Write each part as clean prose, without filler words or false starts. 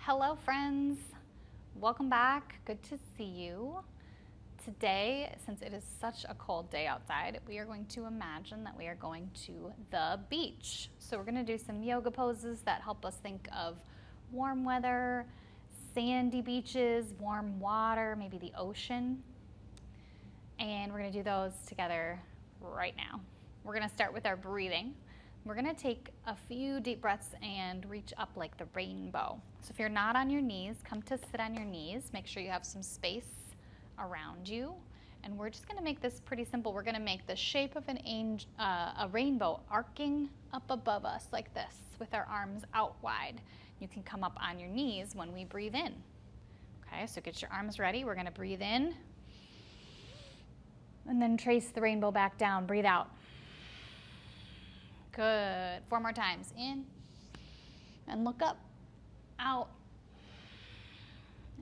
Hello friends, welcome back, good to see you. Today, since it is such a cold day outside, we are going to imagine that we are going to the beach. So we're going to do some yoga poses that help us think of warm weather, sandy beaches, warm water, maybe the ocean. And we're going to do those together right now. We're going to start with our breathing. We're going to take a few deep breaths and reach up like the rainbow. So if you're not on your knees, come to sit on your knees. Make sure you have some space around you. And we're just going to make this pretty simple. We're going to make the shape of an angel, a rainbow arcing up above us like this with our arms out wide. You can come up on your knees when we breathe in. Okay, so get your arms ready. We're going to breathe in and then trace the rainbow back down. Breathe out. Good. 4 more times. In and look up. Out.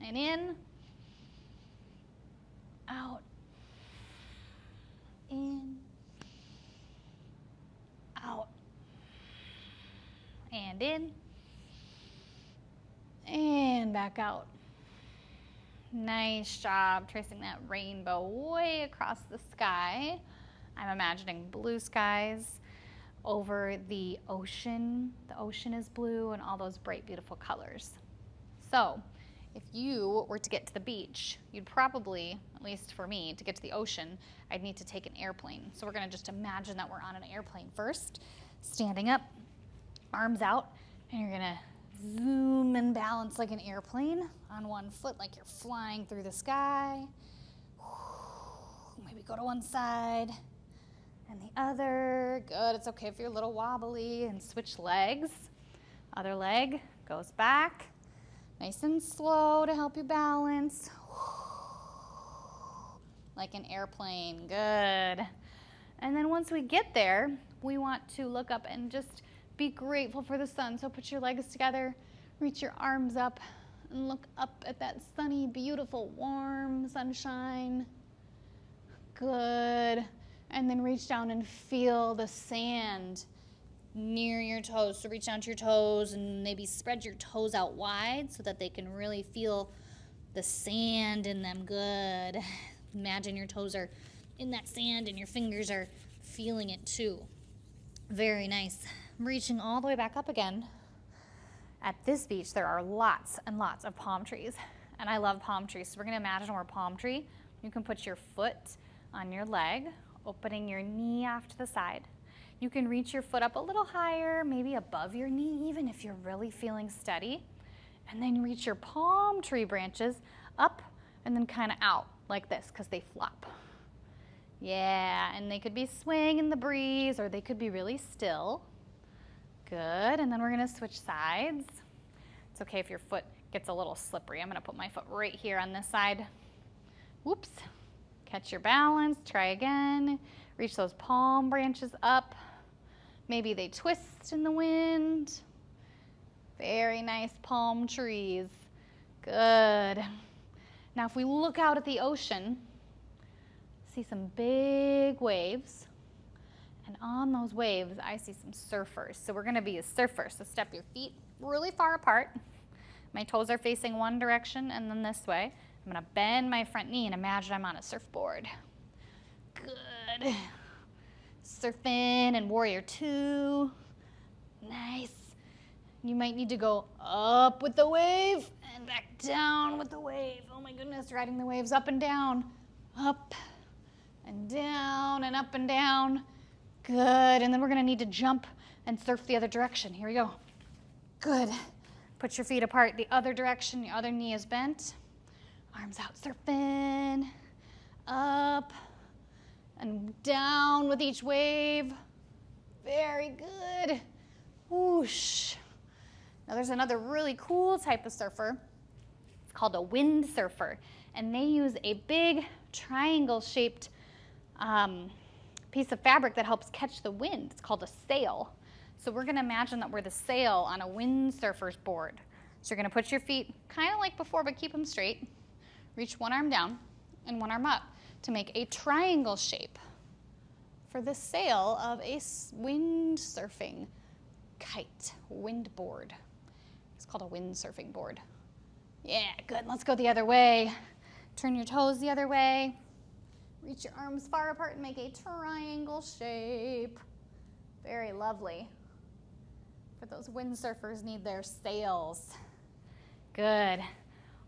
And in. Out. In. Out. And in. And back out. Nice job tracing that rainbow way across the sky. I'm imagining blue skies over the ocean. The ocean is blue and all those bright, beautiful colors. So if you were to get to the beach, you'd probably, at least for me, to get to the ocean, I'd need to take an airplane. So we're gonna just imagine that we're on an airplane first, standing up, arms out, and you're gonna zoom and balance like an airplane on one foot, like you're flying through the sky. Maybe go to one side and the other. Good, it's okay if you're a little wobbly, and switch legs. Other leg goes back, nice and slow to help you balance. Like an airplane, good. And then once we get there, we want to look up and just be grateful for the sun. So put your legs together, reach your arms up, and look up at that sunny, beautiful, warm sunshine. Good. And then reach down and feel the sand near your toes. So reach down to your toes and maybe spread your toes out wide so that they can really feel the sand in them. Good. Imagine your toes are in that sand and your fingers are feeling it too. Very nice. Reaching all the way back up again. At this beach, there are lots and lots of palm trees. And I love palm trees. So we're going to imagine we're a palm tree. You can put your foot on your leg, opening your knee off to the side. You can reach your foot up a little higher, maybe above your knee, even if you're really feeling steady. And then reach your palm tree branches up and then kind of out like this because they flop. Yeah, and they could be swaying in the breeze or they could be really still. Good, and then we're gonna switch sides. It's okay if your foot gets a little slippery. I'm gonna put my foot right here on this side. Whoops. Catch your balance, try again. Reach those palm branches up. Maybe they twist in the wind. Very nice palm trees. Good. Now if we look out at the ocean, see some big waves. And on those waves, I see some surfers. So we're gonna be a surfer. So step your feet really far apart. My toes are facing one direction and then this way. I'm gonna bend my front knee and imagine I'm on a surfboard. Good. Surfing and warrior 2. Nice. You might need to go up with the wave and back down with the wave. Oh my goodness, riding the waves up and down. Up and down and up and down. Good, and then we're gonna need to jump and surf the other direction. Here we go. Good. Put your feet apart the other direction, your other knee is bent. Arms out, surfing, up and down with each wave. Very good. Whoosh. Now there's another really cool type of surfer. It's called a windsurfer, and they use a big triangle-shaped piece of fabric that helps catch the wind. It's called a sail. So we're gonna imagine that we're the sail on a windsurfer's board. So you're gonna put your feet kind of like before, but keep them straight. Reach one arm down and one arm up to make a triangle shape for the sail of a windsurfing kite, windboard. It's called a windsurfing board. Yeah, good. Let's go the other way. Turn your toes the other way. Reach your arms far apart and make a triangle shape. Very lovely. For those windsurfers need their sails. Good.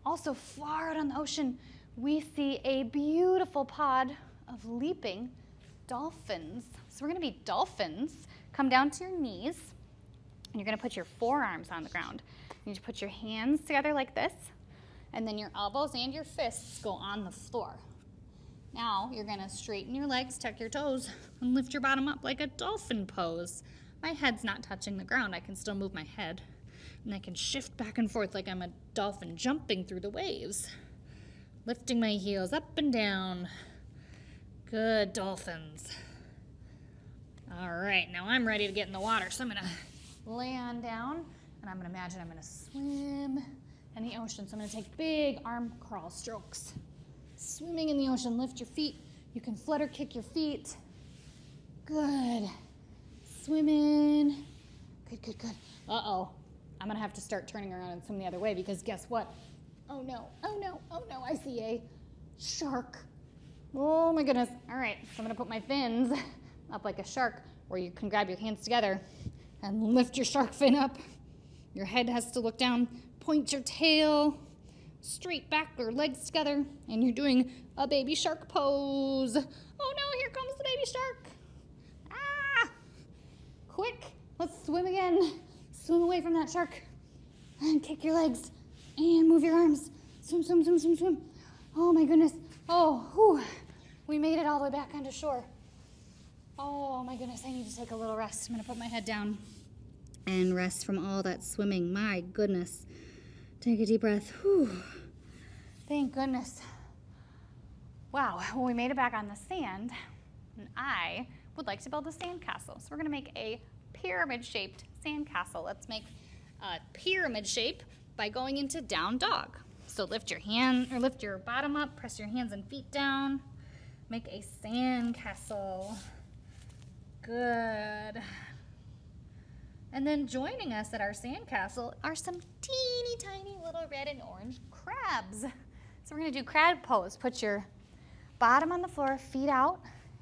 Also, far out on the ocean, we see a beautiful pod of leaping dolphins. So we're gonna be dolphins. Come down to your knees, and you're gonna put your forearms on the ground. You need to put your hands together like this, and then your elbows and your fists go on the floor. Now, you're gonna straighten your legs, tuck your toes, and lift your bottom up like a dolphin pose. My head's not touching the ground. I can still move my head, and I can shift back and forth like I'm a dolphin jumping through the waves. Lifting my heels up and down. Good, dolphins. All right, now I'm ready to get in the water, so I'm gonna lay on down, and I'm gonna imagine I'm gonna swim in the ocean. So I'm gonna take big arm crawl strokes. Swimming in the ocean, lift your feet. You can flutter kick your feet. Good. Swimming. Good, good, good. Uh-oh. I'm gonna have to start turning around and swim the other way because guess what? Oh no, oh no, oh no, I see a shark. Oh my goodness. All right, so I'm gonna put my fins up like a shark where you can grab your hands together and lift your shark fin up. Your head has to look down, point your tail straight back, your legs together, and you're doing a baby shark pose. Oh no, here comes the baby shark. Ah! Quick, let's swim again. Swim away from that shark. And kick your legs. And move your arms. Swim, swim, swim, swim, swim. Oh my goodness. Oh, whew. We made it all the way back onto shore. Oh my goodness, I need to take a little rest. I'm gonna put my head down and rest from all that swimming. My goodness. Take a deep breath. Whew. Thank goodness. Wow, well, we made it back on the sand, and I would like to build a sandcastle. So we're gonna make a pyramid-shaped sandcastle. Let's make a pyramid shape by going into down dog. So lift your hand, or lift your bottom up, press your hands and feet down, make a sandcastle. Good. And then joining us at our sandcastle are some teeny tiny little red and orange crabs. So we're gonna do crab pose. Put your bottom on the floor, feet out,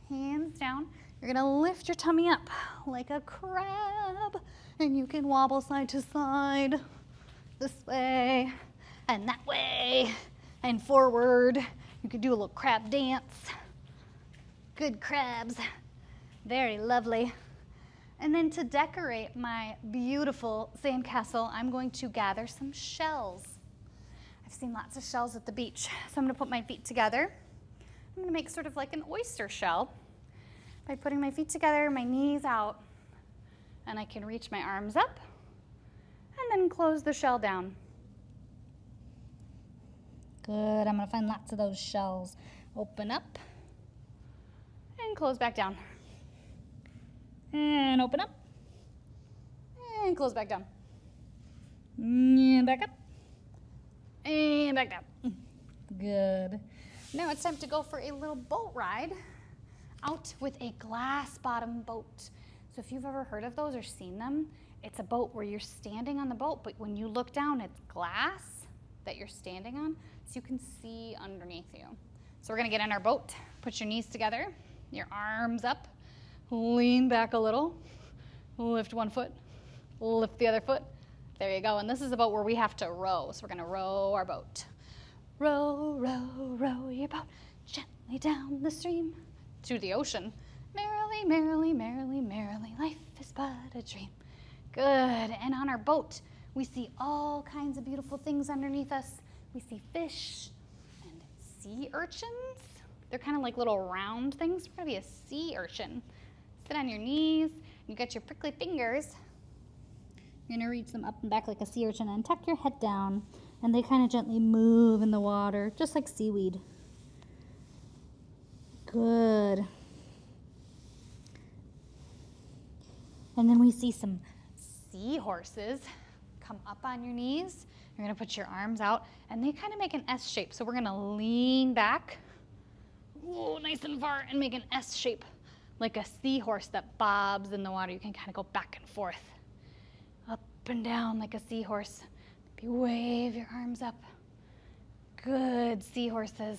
hands down. You're gonna lift your tummy up like a crab, and you can wobble side to side, this way and that way, and forward. You could do a little crab dance. Good crabs, very lovely. And then to decorate my beautiful sandcastle, I'm going to gather some shells. I've seen lots of shells at the beach, so I'm gonna put my feet together. I'm gonna make sort of like an oyster shell by putting my feet together, my knees out, and I can reach my arms up and then close the shell down. Good, I'm gonna find lots of those shells. Open up and close back down. And open up. And close back down. And back up. And back down. Good. Now it's time to go for a little boat ride out with a glass bottom boat. So if you've ever heard of those or seen them, it's a boat where you're standing on the boat, but when you look down, it's glass that you're standing on, so you can see underneath you. So we're gonna get in our boat, put your knees together, your arms up, lean back a little, lift one foot, lift the other foot. There you go, and this is a boat where we have to row, so we're gonna row our boat. Row, row, row your boat gently down the stream to the ocean. Merrily, merrily, merrily, merrily, life is but a dream. Good, and on our boat, we see all kinds of beautiful things underneath us. We see fish and sea urchins. They're kind of like little round things. We're gonna be a sea urchin. Sit on your knees, you got your prickly fingers. You're gonna reach them up and back like a sea urchin and tuck your head down, and they kind of gently move in the water, just like seaweed. Good. And then we see some seahorses. Come up on your knees. You're gonna put your arms out, and they kind of make an S shape. So we're gonna lean back, whoa, nice and far, and make an S shape, like a seahorse that bobs in the water. You can kind of go back and forth, up and down like a seahorse. Maybe wave your arms up, Good seahorses.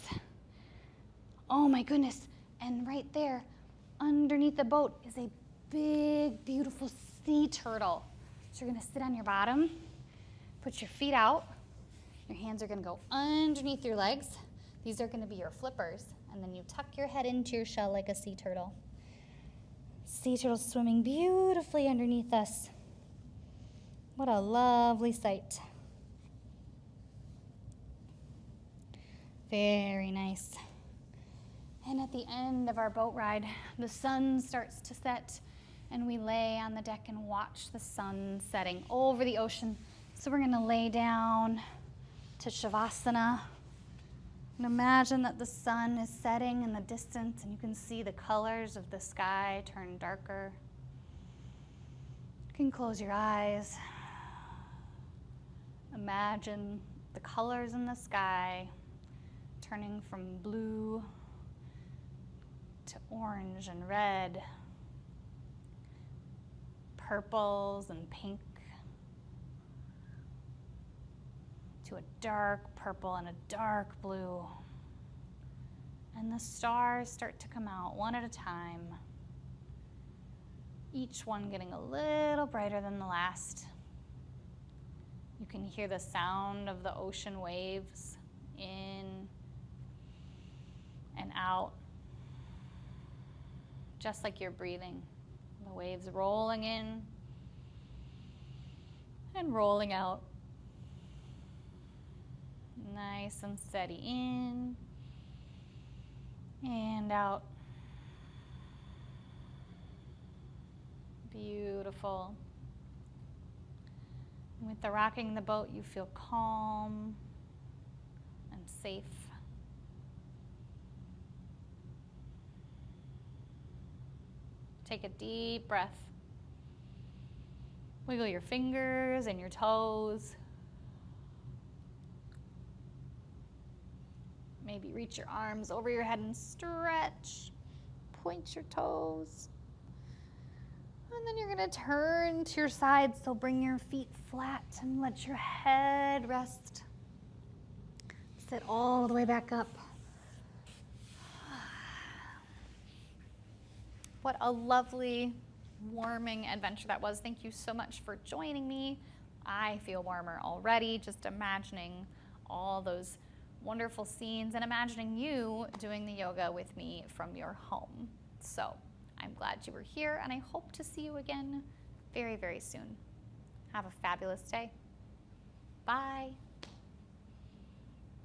Oh my goodness. And right there, underneath the boat is a big, beautiful sea turtle. So you're gonna sit on your bottom, put your feet out. Your hands are gonna go underneath your legs. These are gonna be your flippers. And then you tuck your head into your shell like a sea turtle. Sea turtles swimming beautifully underneath us. What a lovely sight. Very nice. And at the end of our boat ride, the sun starts to set and we lay on the deck and watch the sun setting over the ocean. So we're gonna lay down to Shavasana and imagine that the sun is setting in the distance and you can see the colors of the sky turn darker. You can close your eyes. Imagine the colors in the sky turning from blue to orange and red, purples and pink, to a dark purple and a dark blue. And the stars start to come out one at a time, each one getting a little brighter than the last. You can hear the sound of the ocean waves in and out, just like you're breathing. The waves rolling in and rolling out. Nice and steady in and out. Beautiful. With the rocking the boat, you feel calm and safe. Take a deep breath. Wiggle your fingers and your toes. Maybe reach your arms over your head and stretch. Point your toes. And then you're gonna turn to your side, so bring your feet flat and let your head rest. Sit all the way back up. What a lovely, warming adventure that was. Thank you so much for joining me. I feel warmer already just imagining all those wonderful scenes and imagining you doing the yoga with me from your home. So I'm glad you were here, and I hope to see you again very, very soon. Have a fabulous day. Bye.